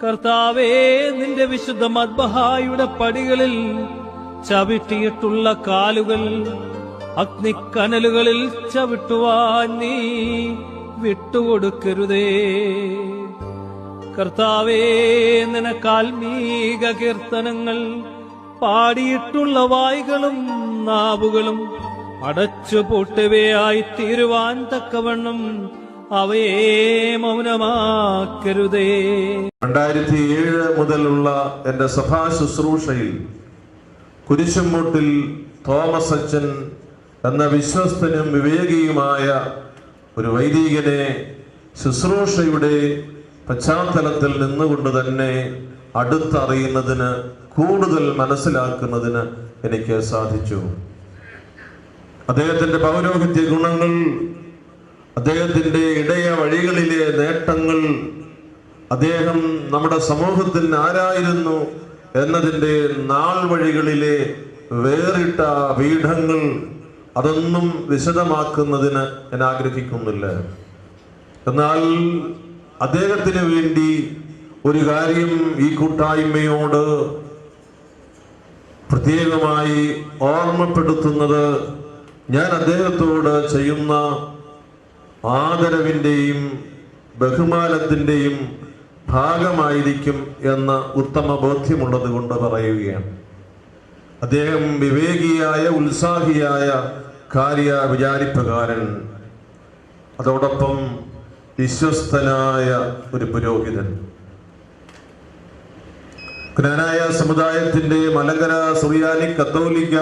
കർത്താവേ, നിന്റെ വിശുദ്ധ മദ്ബഹായുടെ പടികളിൽ ചവിട്ടിയിട്ടുള്ള കാലുകൾ അഗ്നിക്കനലുകളിൽ ചവിട്ടുവാൻ നീ വിട്ടുകൊടുക്കരുതേ. കർത്താവേ, നിനക്കാൽമീക കീർത്തനങ്ങൾ പാടിയിട്ടുള്ള വായ്കളും നാവുകളും അടച്ചുപൂട്ടുകയായി തീരുവാൻ തക്കവണ്ണം അവയെ മൗനമാക്കരുതേ. 2007 മുതലുള്ള എന്റെ സഭാ ശുശ്രൂഷയിൽ കുരിശുംമൂട്ടിൽ തോമസ് അച്ഛൻ എന്ന വിശ്വസ്തനും വിവേകിയുമായ ഒരു വൈദികനെ ശുശ്രൂഷയുടെ പശ്ചാത്തലത്തിൽ നിന്നുകൊണ്ട് തന്നെ അടുത്തറിയുന്നതിന്, കൂടുതൽ മനസ്സിലാക്കുന്നതിന് എനിക്ക് സാധിച്ചു. അദ്ദേഹത്തിന്റെ പൗരോഹിത്യ ഗുണങ്ങൾ, അദ്ദേഹത്തിന്റെ ഇടയ വഴികളിലെ നേട്ടങ്ങൾ, അദ്ദേഹം നമ്മുടെ സമൂഹത്തിന് ആരായിരുന്നു എന്നതിൻ്റെ നാൾ വഴികളിലെ വേറിട്ട പീഠങ്ങൾ, അതൊന്നും വിശദമാക്കുന്നതിന് ഞാൻ ആഗ്രഹിക്കുന്നില്ല. എന്നാൽ അദ്ദേഹത്തിന് വേണ്ടി ഒരു കാര്യം ഈ കൂട്ടായ്മയോട് പ്രത്യേകമായി ഓർമ്മപ്പെടുത്തുന്നത്, ഞാൻ അദ്ദേഹത്തോട് ചെയ്യുന്ന ആദരവിൻ്റെയും ബഹുമാനത്തിൻ്റെയും ഭാഗമായിരിക്കും എന്ന ഉത്തമ ബോധ്യമുള്ളത് കൊണ്ട് പറയുകയാണ്. അദ്ദേഹം വിവേകിയായ, ഉത്സാഹിയായ കാര്യവിചാരിപ്പുകാരൻ, അതോടൊപ്പം വിശ്വസ്തനായ ഒരു പുരോഹിതൻ. ജ്ഞാനായ സമുദായത്തിന്റെ മലങ്കര സുറിയാനി കത്തോലിക്ക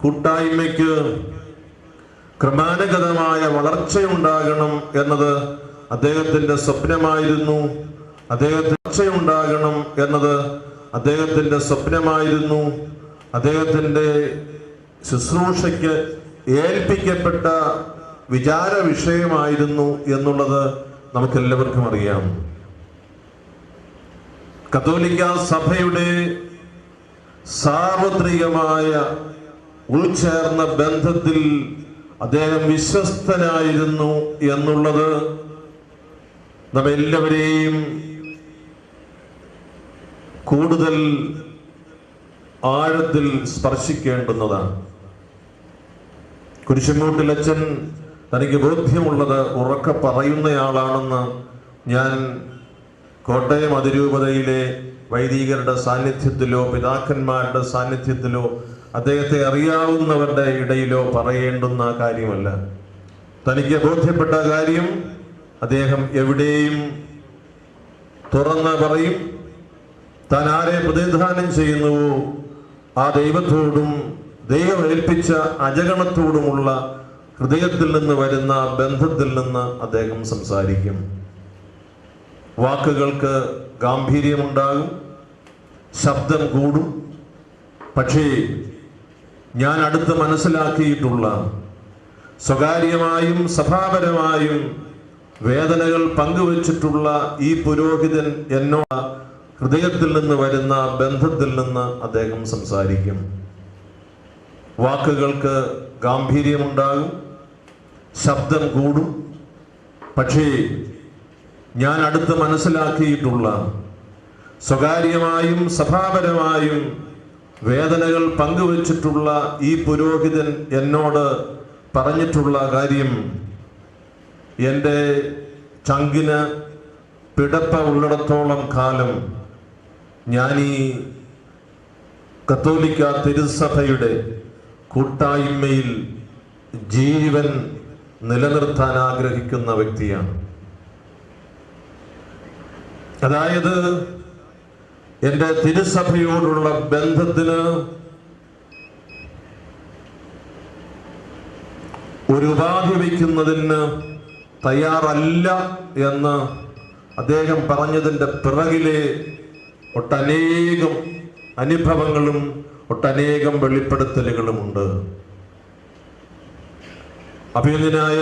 കൂട്ടായ്മയ്ക്ക് ക്രമാനുഗതമായ വളർച്ചയുണ്ടാകണം എന്നത് അദ്ദേഹത്തിന്റെ സ്വപ്നമായിരുന്നു. ഉണ്ടാകണം എന്നത് അദ്ദേഹത്തിന്റെ സ്വപ്നമായിരുന്നു. അദ്ദേഹത്തിന്റെ ശുശ്രൂഷയ്ക്ക് ഏൽപ്പിക്കപ്പെട്ട വിചാര വിഷയമായിരുന്നു എന്നുള്ളത് നമുക്കെല്ലാവർക്കും അറിയാം. കത്തോലിക്ക സഭയുടെ സാർവത്രികമായ ഉൾച്ചേർന്ന ബന്ധത്തിൽ അദ്ദേഹം വിശ്വസ്തനായിരുന്നു എന്നുള്ളത് നമ്മെല്ലാവരെയും കൂടുതൽ ആഴത്തിൽ സ്പർശിക്കേണ്ടുന്നതാണ്. കുരിശുംമൂട്ടിൽ അച്ഛൻ തനിക്ക് ബോധ്യമുള്ളത് ഉറക്കെ പറയുന്നയാളാണെന്ന് ഞാൻ കോട്ടയം അതിരൂപതയിലെ വൈദികരുടെ സാന്നിധ്യത്തിലോ പിതാക്കന്മാരുടെ സാന്നിധ്യത്തിലോ അദ്ദേഹത്തെ അറിയാവുന്നവരുടെ ഇടയിലോ പറയേണ്ടുന്ന കാര്യമല്ല. തനിക്ക് ബോധ്യപ്പെട്ട കാര്യം അദ്ദേഹം എവിടെയും തുറന്ന് പറയും. താൻ ആരെ പ്രതിനിധാനം ചെയ്യുന്നുവോ ആ ദൈവത്തോടും ദൈവം ഏൽപ്പിച്ച അജഗണത്തോടുമുള്ള ഹൃദയത്തിൽ നിന്ന് വരുന്ന ബന്ധത്തിൽ നിന്ന് അദ്ദേഹം സംസാരിക്കും. വാക്കുകൾക്ക് ഗാംഭീര്യമുണ്ടാകും, ശബ്ദം കൂടും. പക്ഷേ ഞാൻ അടുത്ത് മനസ്സിലാക്കിയിട്ടുള്ള, സ്വകാര്യമായും സഭാപരമായും വേദനകൾ പങ്കുവച്ചിട്ടുള്ള ഈ പുരോഹിതൻ എന്നോട് ഹൃദയത്തിൽ നിന്ന് വരുന്ന ബന്ധത്തിൽ നിന്ന് അദ്ദേഹം സംസാരിക്കും. വാക്കുകൾക്ക് ഗാംഭീര്യമുണ്ടാകും, ശബ്ദം കൂടും. പക്ഷേ ഞാൻ അടുത്ത് മനസ്സിലാക്കിയിട്ടുള്ള, സ്വകാര്യമായും സഭാപരമായും വേദനകൾ പങ്കുവച്ചിട്ടുള്ള ഈ പുരോഹിതൻ എന്നോട് പറഞ്ഞിട്ടുള്ള കാര്യം, എൻ്റെ ചങ്കിന് പിടപ്പ ഉള്ളിടത്തോളം കാലം ഞാൻ ഈ കത്തോലിക്ക തിരുസഭയുടെ കൂട്ടായ്മയിൽ ജീവൻ നിലനിർത്താൻ ആഗ്രഹിക്കുന്ന വ്യക്തിയാണ്. അതായത് എൻ്റെ തിരുസഭയോടുള്ള ബന്ധത്തിന് ഒരു ഉപാധി വയ്ക്കുന്നതിന് തയ്യാറല്ല എന്ന് അദ്ദേഹം പറഞ്ഞതിൻ്റെ പിറകിലെ ഒട്ടനേകം അനുഭവങ്ങളും ഒട്ടനേകം വെളിപ്പെടുത്തലുകളുമുണ്ട്. അഭിനന്ദനായ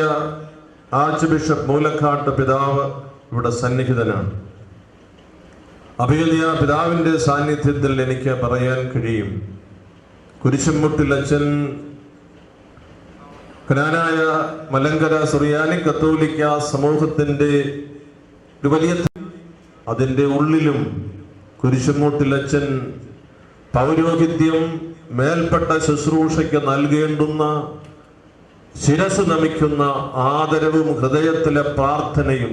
ആർച്ച് ബിഷപ്പ് മൂലക്കാട്ട് പിതാവ് ഇവിടെ സന്നിഹിതനാണ്. അഭിനന്ദ പിതാവിൻ്റെ സാന്നിധ്യത്തിൽ എനിക്ക് പറയാൻ കഴിയും, കുരിശുംമൂട്ടിൽ അച്ഛൻ ജ്ഞാനായ മലങ്കര സുറിയാനി കത്തോലിക്ക സമൂഹത്തിൻ്റെ ഒരു വലിയ അതിൻ്റെ ഉള്ളിലും കുരിശുമൂട്ടിലച്ചൻ പൗരോഹിത്യം മേൽപ്പെട്ട ശുശ്രൂഷയ്ക്ക് നൽകേണ്ടുന്ന ശിരസ് നമിക്കുന്ന ആദരവും ഹൃദയത്തിലെ പ്രാർത്ഥനയും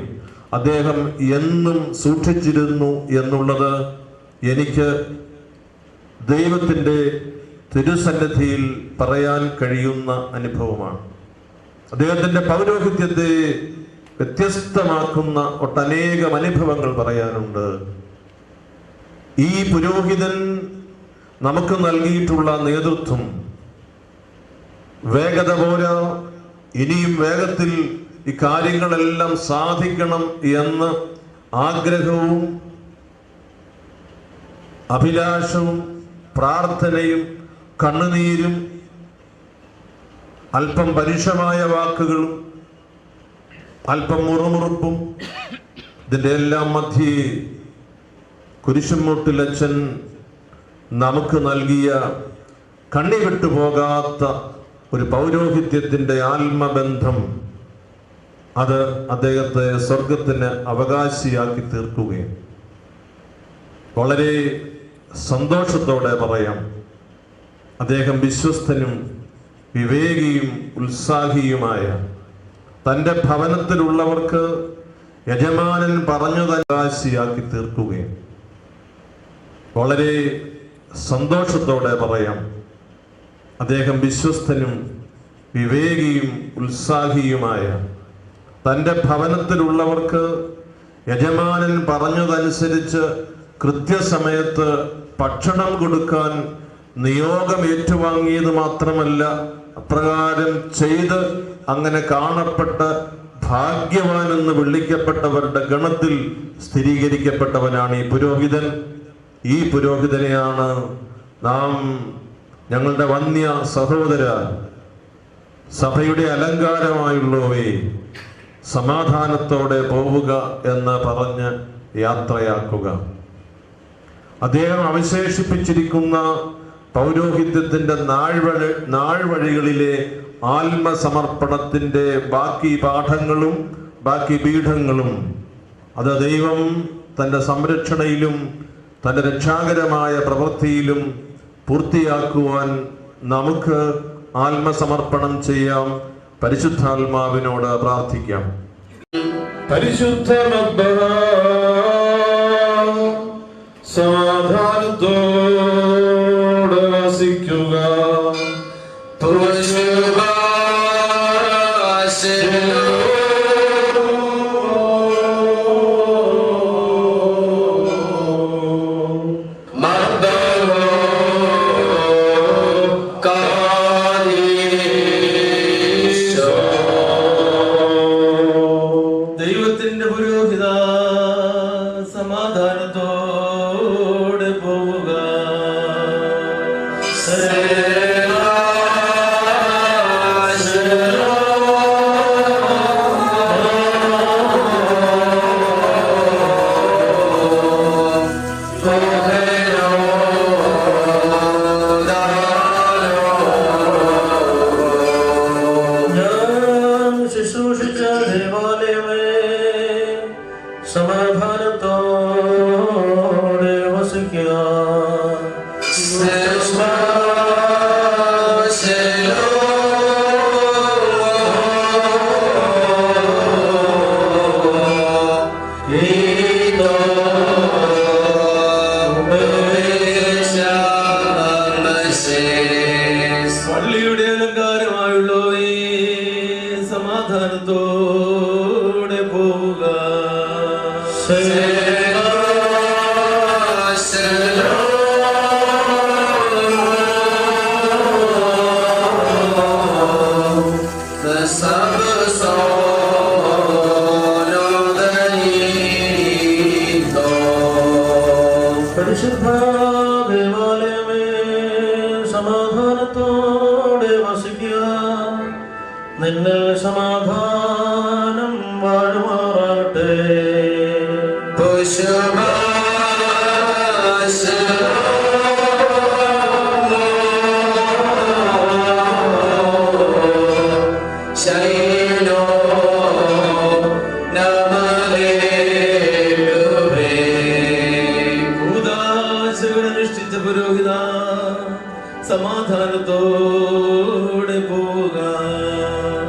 അദ്ദേഹം എന്നും സൂക്ഷിച്ചിരുന്നു എന്നുള്ളത് എനിക്ക് ദൈവത്തിൻ്റെ തിരുസന്നിധിയിൽ പറയാൻ കഴിയുന്ന അനുഭവമാണ്. അദ്ദേഹത്തിൻ്റെ പൗരോഹിത്യത്തെ വ്യത്യസ്തമാക്കുന്ന ഒട്ടനേകം അനുഭവങ്ങൾ പറയാനുണ്ട്. ഈ പുരോഹിതൻ നമുക്ക് നൽകിയിട്ടുള്ള നേതൃത്വം വേഗത പോരാ, ഇനിയും വേഗത്തിൽ ഈ കാര്യങ്ങളെല്ലാം സാധിക്കണം എന്ന് ആഗ്രഹവും അഭിലാഷവും പ്രാർത്ഥനയും കണ്ണുനീരും അല്പം പരുഷമായ വാക്കുകളും അല്പം മുറുമുറുപ്പും ഇതിൻ്റെ എല്ലാം മധ്യേ കുരിശുമൂട്ടിലച്ചൻ നമുക്ക് നൽകിയ കണ്ണിവിട്ടു പോകാത്ത ഒരു പൗരോഹിത്യത്തിൻ്റെ ആത്മബന്ധം, അത് അദ്ദേഹത്തെ സ്വർഗത്തിന് അവകാശിയാക്കി തീർക്കുകയും വളരെ സന്തോഷത്തോടെ പറയാം, അദ്ദേഹം വിശ്വസ്തനും വിവേകിയും ഉത്സാഹിയുമായ തൻ്റെ ഭവനത്തിലുള്ളവർക്ക് യജമാനൻ പറഞ്ഞത് അവകാശിയാക്കി തീർക്കുകയും വളരെ സന്തോഷത്തോടെ പറയാം, അദ്ദേഹം വിശ്വസ്തനും വിവേകിയും ഉത്സാഹിയുമായ തൻ്റെ ഭവനത്തിലുള്ളവർക്ക് യജമാനൻ പറഞ്ഞതനുസരിച്ച് കൃത്യസമയത്ത് ഭക്ഷണം കൊടുക്കാൻ നിയോഗം ഏറ്റുവാങ്ങിയത് മാത്രമല്ല, അപ്രകാരം ചെയ്ത് അങ്ങനെ കാണപ്പെട്ട് ഭാഗ്യവാനെന്ന് വിളിക്കപ്പെട്ടവരുടെ ഗണത്തിൽ സ്ഥിരീകരിക്കപ്പെട്ടവനാണ് ഈ പുരോഹിതൻ. ഈ പുരോഹിതനെയാണ് നാം ഞങ്ങളുടെ വന്യ സഹോദര സഭയുടെ അലങ്കാരമായുള്ളവേ സമാധാനത്തോടെ പോവുക എന്ന് പറഞ്ഞ് യാത്രയാക്കുക. അദ്ദേഹം അവശേഷിപ്പിച്ചിരിക്കുന്ന പൗരോഹിത്യത്തിൻ്റെ നാഴ്വഴികളിലെ ആത്മസമർപ്പണത്തിൻ്റെ ബാക്കി പാഠങ്ങളും ബാക്കി പീഠങ്ങളും അത് ദൈവം തൻ്റെ സംരക്ഷണയിലും തൻ്റെ രക്ഷാകരമായ പ്രവൃത്തിയിലും പൂർത്തിയാക്കുവാൻ നമുക്ക് ആത്മസമർപ്പണം ചെയ്യാം. പരിശുദ്ധാത്മാവിനോട് പ്രാർത്ഥിക്കാം. പരിശുദ്ധ സമാധാനത്തോടെ വസിക്കുക. ദൈവത്തിന്റെ പുരോഹിത സമാധാനത്തോടെ പോവുക. ഞാൻ ശുശ്രൂഷിച്ച ദേവാലയമേ, സമാധാനത്തോടെ വസിക്കുക. പള്ളിയുടെ അലങ്കാരമായുള്ളവേ, സമാധാനത്തോടെ പോവുക. പരിശുദ്ധ ദേവാലയമേ, സമാധാനത്തോടെ വസിക്കുക. നിന്നെ സമാധാനം വാഴുമാറാട്ടെ. ശൈലോ നമലേ പുരോഹിത സമാധാനത്തോടെ പോകാം.